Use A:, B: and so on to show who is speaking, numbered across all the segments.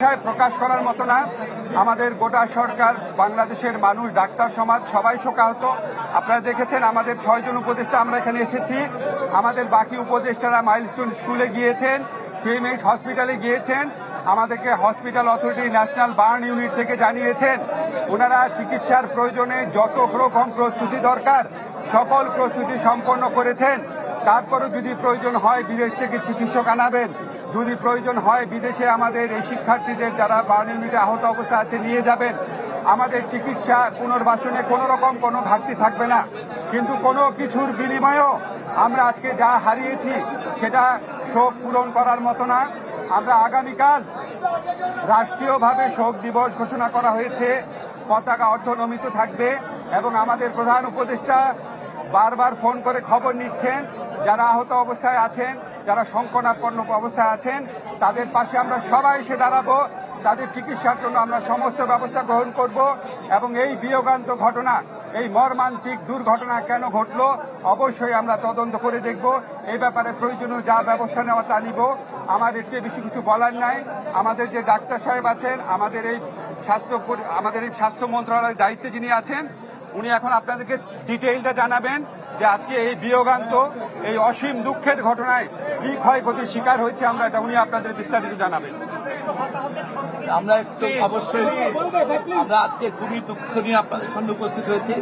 A: প্রকাশ করার মতো না। আমাদের গোটা সরকার, বাংলাদেশের মানুষ, ডাক্তার সমাজ সবাই শোকাহত। আপনারা দেখেছেন আমাদের 6 জন উপদেষ্টা আমরা এখানে এসেছি। আমাদের বাকি উপদেষ্টারা মাইলস্টোন স্কুলে গিয়েছেন, সিএমএইচ হসপিটালে গিয়েছেন। আমাদেরকে hospital authority national burn unit থেকে জানিয়েছেন ওনারা চিকিৎসার প্রয়োজনে যত রকম প্রস্তুতি দরকার সকল প্রস্তুতি সম্পন্ন করেছেন। তারপরও যদি প্রয়োজন হয় বিদেশ থেকে চিকিৎসক আনাবেন, যদি প্রয়োজন হয় বিদেশে আমাদের এই শিক্ষার্থীদের যারা বার্ন ইউনিটে আহত অবস্থা আছে নিয়ে যাবেন। আমাদের চিকিৎসা পুনর্বাসনে কোনো রকম কোনো ঘাটতি থাকবে না। কিন্তু কোনো কিছুর বিনিময়েও আমরা আজকে যা হারিয়েছি সেটা শোক পূরণ করার মতো না। আমরা আগামীকাল রাষ্ট্রীয়ভাবে শোক দিবস ঘোষণা করা হয়েছে, পতাকা অর্ধনমিত থাকবে এবং আমাদের প্রধান উপদেষ্টা বারবার ফোন করে খবর নিচ্ছেন যারা আহত অবস্থায় আছেন, যারা সংকটাপন্ন অবস্থায় আছেন তাদের পাশে আমরা সবাই এসে দাঁড়াবো। তাদের চিকিৎসার জন্য আমরা সমস্ত ব্যবস্থা গ্রহণ করব এবং এই বিয়োগান্ত ঘটনা, এই মর্মান্তিক দুর্ঘটনা কেন ঘটলো অবশ্যই আমরা তদন্ত করে দেখব। এই ব্যাপারে প্রয়োজনীয় যা ব্যবস্থা নেওয়া তা নিব। আমার এর চেয়ে বেশি কিছু বলার নাই। আমাদের যে ডাক্তার সাহেব আছেন, আমাদের এই স্বাস্থ্য মন্ত্রণালয়ের দায়িত্বে যিনি আছেন, উনি এখন আপনাদেরকে ডিটেইলটা জানাবেন যে আজকে এই বিয়োগান্ত, এই অসীম দুঃখের ঘটনায় কি ক্ষয়ক্ষতির শিকার হয়েছে আমরা এটা উনি আপনাদের বিস্তারিত জানাবেন।
B: আমরা একটু অবশ্যই আমরা আজকে খুবই দুঃখ নিয়ে আপনাদের সামনে উপস্থিত হয়েছি।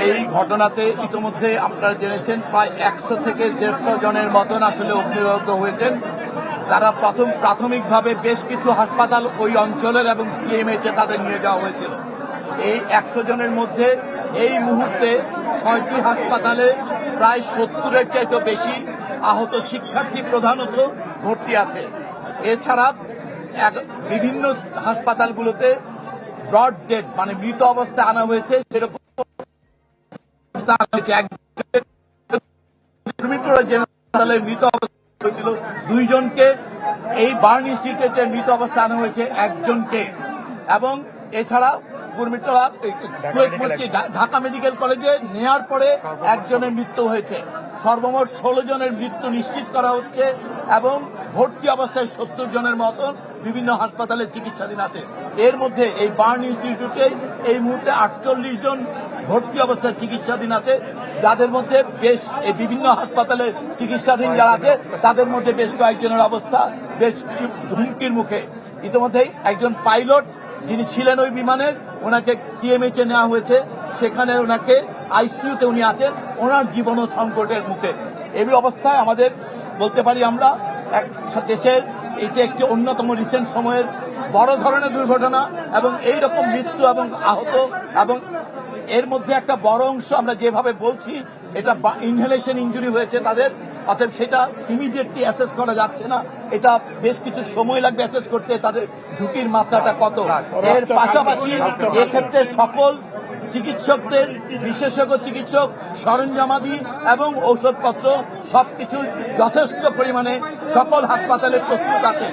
B: এই ঘটনাতে ইতিমধ্যে আপনারা জেনেছেন প্রায় 100 থেকে 150 জনের মতন আসলে অগ্নিদগ্ধ হয়েছেন। তারা প্রাথমিকভাবে বেশ কিছু হাসপাতাল ওই অঞ্চলের এবং সিএমএইচে তাদের নিয়ে যাওয়া হয়েছিল। এই 100 জনের মধ্যে এই মুহূর্তে 6টি হাসপাতালে প্রায় 70-এর চাইতে বেশি আহত শিক্ষার্থী প্রধানত ভর্তি আছে। এছাড়া বিভিন্ন হাসপাতালগুলোতে ব্রড ডেড মানে মৃত অবস্থায় আনা হয়েছে, সেরকম মৃত অবস্থা হয়েছিল 2 জনকে, এই বার্ন ইনস্টিটিউটে মৃত অবস্থায় আনা হয়েছে 1 জনকে এবং এছাড়া ঢাকা মেডিকেল কলেজে নেওয়ার পরে 1 জনের মৃত্যু হয়েছে। সর্বমোট 16 জনের মৃত্যু নিশ্চিত করা হচ্ছে এবং ভর্তি অবস্থায় 70 জনের মতন বিভিন্ন হাসপাতালে চিকিৎসাধীন আছে। এর মধ্যে এই বার্ন ইনস্টিটিউটে এই মুহূর্তে 48 জন ভর্তি অবস্থায় চিকিৎসাধীন আছে, যাদের মধ্যে এই বিভিন্ন হাসপাতালে চিকিৎসাধীন যারা আছে তাদের মধ্যে বেশ কয়েকজনের অবস্থা বেশ হুমকির মুখে। ইতিমধ্যেই একজন পাইলট যিনি ছিলেন ওই বিমানের, ওনাকে সিএমএইচে নেওয়া হয়েছে, সেখানে ওনাকে আইসিইউতে উনি আছেন, ওনার জীবনও সংকটের মুখে। এই অবস্থায় আমাদের বলতে পারি আমরা দেশের এইটা একটি অন্যতম রিসেন্ট সময়ের বড় ধরনের দুর্ঘটনা এবং এই রকম মৃত্যু এবং আহত, এবং এর মধ্যে একটা বড় অংশ আমরা যেভাবে বলছি এটা ইনহেলেশন ইনজুরি হয়েছে তাদের, অতএব সেটা ইমিডিয়েটলি অ্যাসেস করা যাচ্ছে না। এটা বেশ কিছু সময় লাগবে অ্যাসেস করতে, তাদের ঝুঁকির মাত্রাটা কত। এর পাশাপাশি এক্ষেত্রে সকল চিকিৎসকদের, বিশেষজ্ঞ চিকিৎসক, সরঞ্জামাদি এবং ঔষধপত্র সবকিছু যথেষ্ট পরিমাণে সকল হাসপাতালে প্রস্তুত আছে।